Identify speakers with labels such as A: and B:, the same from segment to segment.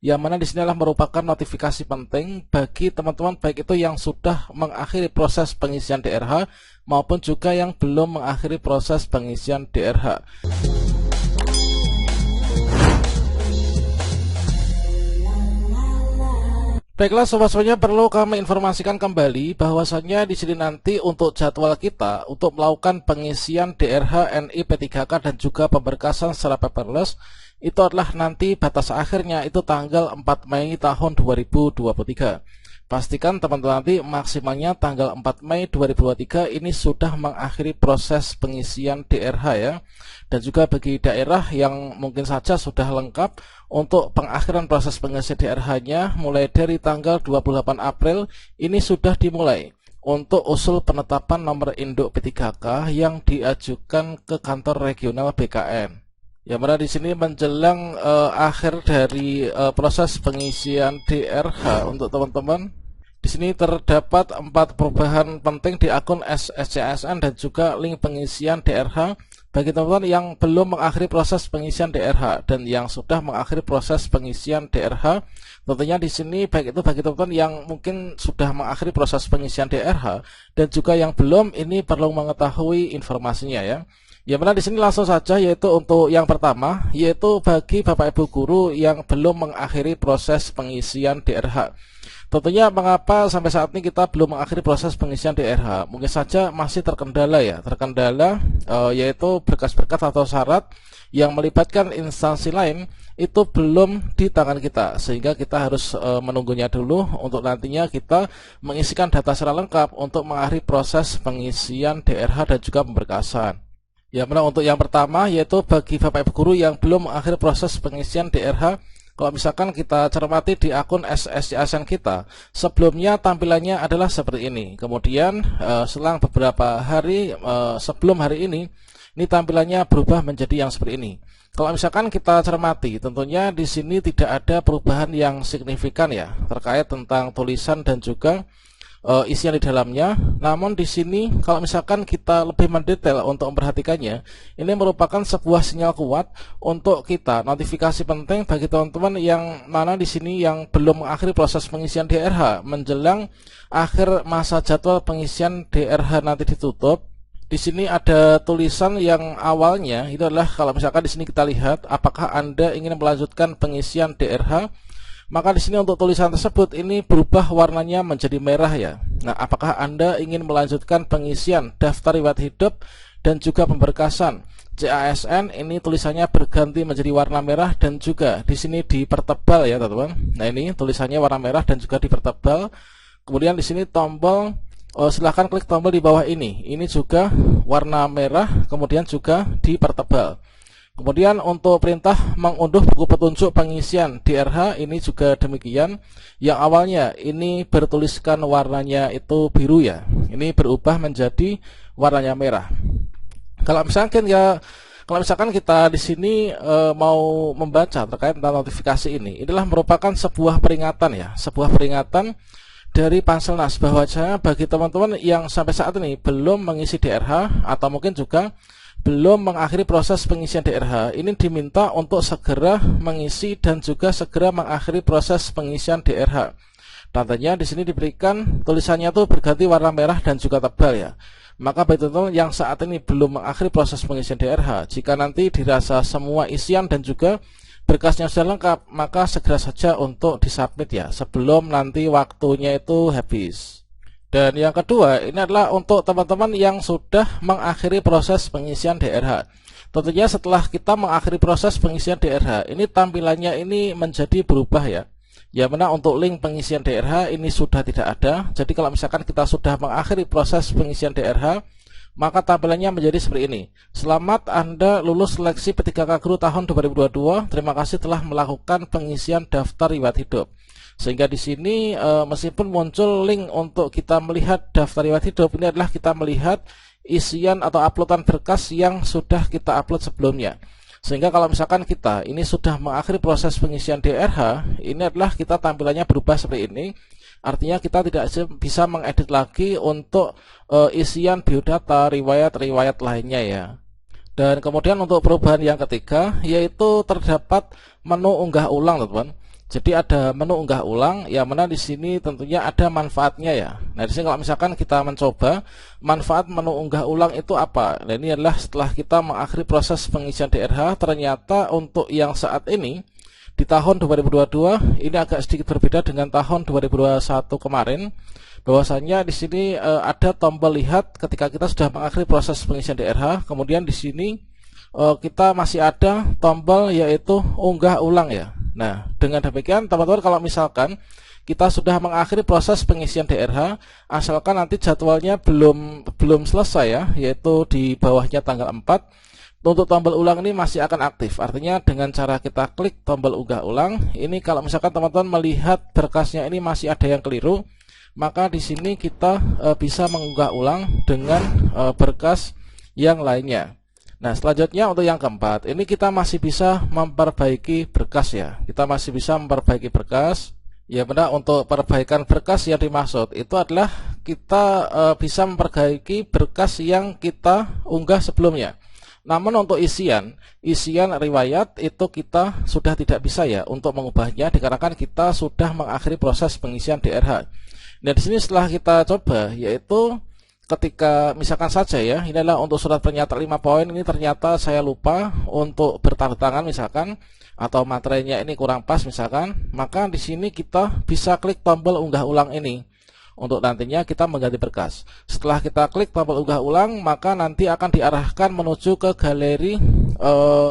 A: yang mana di sini adalah merupakan notifikasi penting bagi teman-teman baik itu yang sudah mengakhiri proses pengisian DRH maupun juga yang belum mengakhiri proses pengisian DRH. Baiklah sobat-sobatnya, perlu kami informasikan kembali bahwasannya di sini nanti untuk jadwal kita untuk melakukan pengisian DRH NI P3K dan juga pemberkasan secara paperless itu adalah nanti batas akhirnya itu tanggal 4 Mei tahun 2023. Pastikan teman-teman nanti maksimalnya tanggal 4 Mei 2023 ini sudah mengakhiri proses pengisian DRH ya. Dan juga bagi daerah yang mungkin saja sudah lengkap untuk pengakhiran proses pengisian DRH-nya mulai dari tanggal 28 April ini sudah dimulai untuk usul penetapan nomor induk P3K yang diajukan ke kantor regional BKN. Ya, mana di sini menjelang akhir dari proses pengisian DRH untuk teman-teman. Di sini terdapat 4 perubahan penting di akun SCASN dan juga link pengisian DRH bagi teman-teman yang belum mengakhiri proses pengisian DRH dan yang sudah mengakhiri proses pengisian DRH. Tentunya di sini baik itu bagi teman-teman yang mungkin sudah mengakhiri proses pengisian DRH dan juga yang belum, ini perlu mengetahui informasinya ya. Ya, mana di sini langsung saja yaitu untuk yang pertama yaitu bagi Bapak Ibu guru yang belum mengakhiri proses pengisian DRH. Tentunya mengapa sampai saat ini kita belum mengakhiri proses pengisian DRH? Mungkin saja masih terkendala ya, yaitu berkas-berkas atau syarat yang melibatkan instansi lain itu belum di tangan kita, sehingga kita harus menunggunya dulu untuk nantinya kita mengisikan data secara lengkap untuk mengakhiri proses pengisian DRH dan juga pemberkasan. Ya, mana untuk yang pertama yaitu bagi Bapak Ibu guru yang belum mengakhiri proses pengisian DRH. Kalau misalkan kita cermati di akun SCASN kita, sebelumnya tampilannya adalah seperti ini. Kemudian selang beberapa hari sebelum hari ini tampilannya berubah menjadi yang seperti ini. Kalau misalkan kita cermati, tentunya di sini tidak ada perubahan yang signifikan ya terkait tentang tulisan dan juga isian di dalamnya. Namun di sini kalau misalkan kita lebih mendetail untuk memperhatikannya, ini merupakan sebuah sinyal kuat untuk kita, notifikasi penting bagi teman-teman yang mana di sini yang belum mengakhiri proses pengisian DRH menjelang akhir masa jadwal pengisian DRH nanti ditutup. Di sini ada tulisan yang awalnya itu adalah kalau misalkan di sini kita lihat apakah Anda ingin melanjutkan pengisian DRH. Maka di sini untuk tulisan tersebut ini berubah warnanya menjadi merah ya. Nah, apakah Anda ingin melanjutkan pengisian daftar riwayat hidup dan juga pemberkasan CASN? Ini tulisannya berganti menjadi warna merah dan juga di sini dipertebal ya, teman-teman. Nah, ini tulisannya warna merah dan juga dipertebal. Kemudian di sini tombol silahkan klik tombol di bawah ini. Ini juga warna merah, kemudian juga dipertebal. Kemudian untuk perintah mengunduh buku petunjuk pengisian DRH ini juga demikian. Yang awalnya ini bertuliskan warnanya itu biru ya, ini berubah menjadi warnanya merah. Kalau misalkan kita di sini mau membaca terkait tentang notifikasi inilah merupakan sebuah peringatan ya, sebuah peringatan dari Panselnas bahwasanya bagi teman-teman yang sampai saat ini belum mengisi DRH atau mungkin juga belum mengakhiri proses pengisian DRH, ini diminta untuk segera mengisi dan juga segera mengakhiri proses pengisian DRH. Tandanya di sini diberikan tulisannya tuh berganti warna merah dan juga tebal ya. Maka bagi teman-teman yang saat ini belum mengakhiri proses pengisian DRH, jika nanti dirasa semua isian dan juga berkasnya sudah lengkap, maka segera saja untuk disubmit ya, sebelum nanti waktunya itu habis. Dan yang kedua, ini adalah untuk teman-teman yang sudah mengakhiri proses pengisian DRH. Tentunya setelah kita mengakhiri proses pengisian DRH, ini tampilannya ini menjadi berubah ya. Ya, mana untuk link pengisian DRH ini sudah tidak ada. Jadi kalau misalkan kita sudah mengakhiri proses pengisian DRH, maka tampilannya menjadi seperti ini. Selamat Anda lulus seleksi P3K Guru tahun 2022. Terima kasih telah melakukan pengisian daftar riwayat hidup. Sehingga di sini meskipun muncul link untuk kita melihat daftar riwayat hidup, ini adalah kita melihat isian atau uploadan berkas yang sudah kita upload sebelumnya. Sehingga kalau misalkan kita ini sudah mengakhiri proses pengisian DRH, ini adalah kita tampilannya berubah seperti ini. Artinya kita tidak bisa mengedit lagi untuk isian biodata, riwayat-riwayat lainnya ya. Dan kemudian untuk perubahan yang ketiga, yaitu terdapat menu unggah ulang teman-teman. Jadi ada menu unggah ulang, yang mana di sini tentunya ada manfaatnya ya. Nah, di sini kalau misalkan kita mencoba manfaat menu unggah ulang itu apa? Nah, ini adalah setelah kita mengakhiri proses pengisian DRH, ternyata untuk yang saat ini di tahun 2022 ini agak sedikit berbeda dengan tahun 2021 kemarin. Bahwasanya di sini ada tombol lihat ketika kita sudah mengakhiri proses pengisian DRH, kemudian di sini kita masih ada tombol yaitu unggah ulang ya. Nah, dengan demikian teman-teman, kalau misalkan kita sudah mengakhiri proses pengisian DRH, asalkan nanti jadwalnya belum selesai ya, yaitu di bawahnya tanggal 4, untuk tombol ulang ini masih akan aktif. Artinya dengan cara kita klik tombol unggah ulang, ini kalau misalkan teman-teman melihat berkasnya ini masih ada yang keliru, maka di sini kita bisa mengunggah ulang dengan berkas yang lainnya. Nah, selanjutnya untuk yang keempat, ini kita masih bisa memperbaiki berkas ya. Kita masih bisa memperbaiki berkas. Ya benar, untuk perbaikan berkas yang dimaksud itu adalah kita bisa memperbaiki berkas yang kita unggah sebelumnya. Namun untuk isian riwayat itu kita sudah tidak bisa ya untuk mengubahnya, dikarenakan kita sudah mengakhiri proses pengisian DRH. Nah, di sini setelah kita coba, yaitu ketika misalkan saja ya, ini adalah untuk surat pernyataan 5 poin, ini ternyata saya lupa untuk bertanda tangan misalkan, atau materinya ini kurang pas misalkan, maka di sini kita bisa klik tombol unggah ulang ini untuk nantinya kita mengganti berkas. Setelah kita klik tombol unggah ulang, maka nanti akan diarahkan menuju ke galeri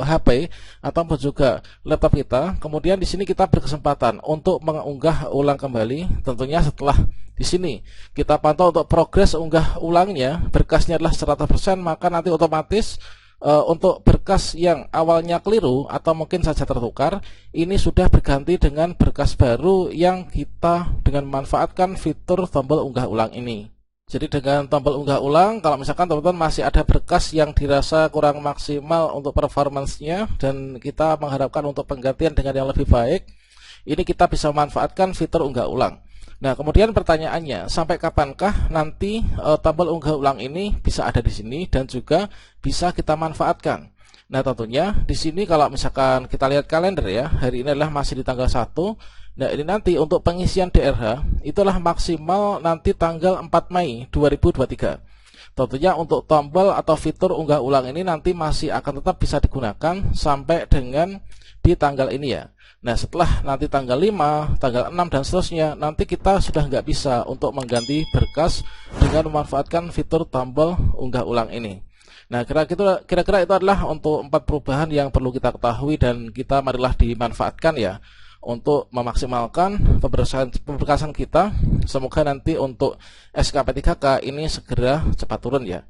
A: HP ataupun juga laptop kita. Kemudian di sini kita berkesempatan untuk mengunggah ulang kembali. Tentunya setelah di sini kita pantau untuk progres unggah ulangnya, berkasnya adalah 100%, maka nanti otomatis untuk berkas yang awalnya keliru atau mungkin saja tertukar, ini sudah berganti dengan berkas baru yang kita dengan memanfaatkan fitur tombol unggah ulang ini. Jadi dengan tombol unggah ulang, kalau misalkan teman-teman masih ada berkas yang dirasa kurang maksimal untuk performancenya dan kita mengharapkan untuk penggantian dengan yang lebih baik, ini kita bisa memanfaatkan fitur unggah ulang. Nah, kemudian pertanyaannya, sampai kapankah nanti tombol unggah ulang ini bisa ada di sini dan juga bisa kita manfaatkan? Nah, tentunya di sini kalau misalkan kita lihat kalender ya, hari ini adalah masih di tanggal 1. Nah, ini nanti untuk pengisian DRH itulah maksimal nanti tanggal 4 Mei 2023. Tentunya untuk tombol atau fitur unggah ulang ini nanti masih akan tetap bisa digunakan sampai dengan di tanggal ini ya. Nah, setelah nanti tanggal 5, tanggal 6 dan seterusnya, nanti kita sudah nggak bisa untuk mengganti berkas dengan memanfaatkan fitur tombol unggah ulang ini. Nah, kira-kira itu adalah untuk 4 perubahan yang perlu kita ketahui dan kita marilah dimanfaatkan ya untuk memaksimalkan pemberkasan kita. Semoga nanti untuk SKP3K ini segera cepat turun ya.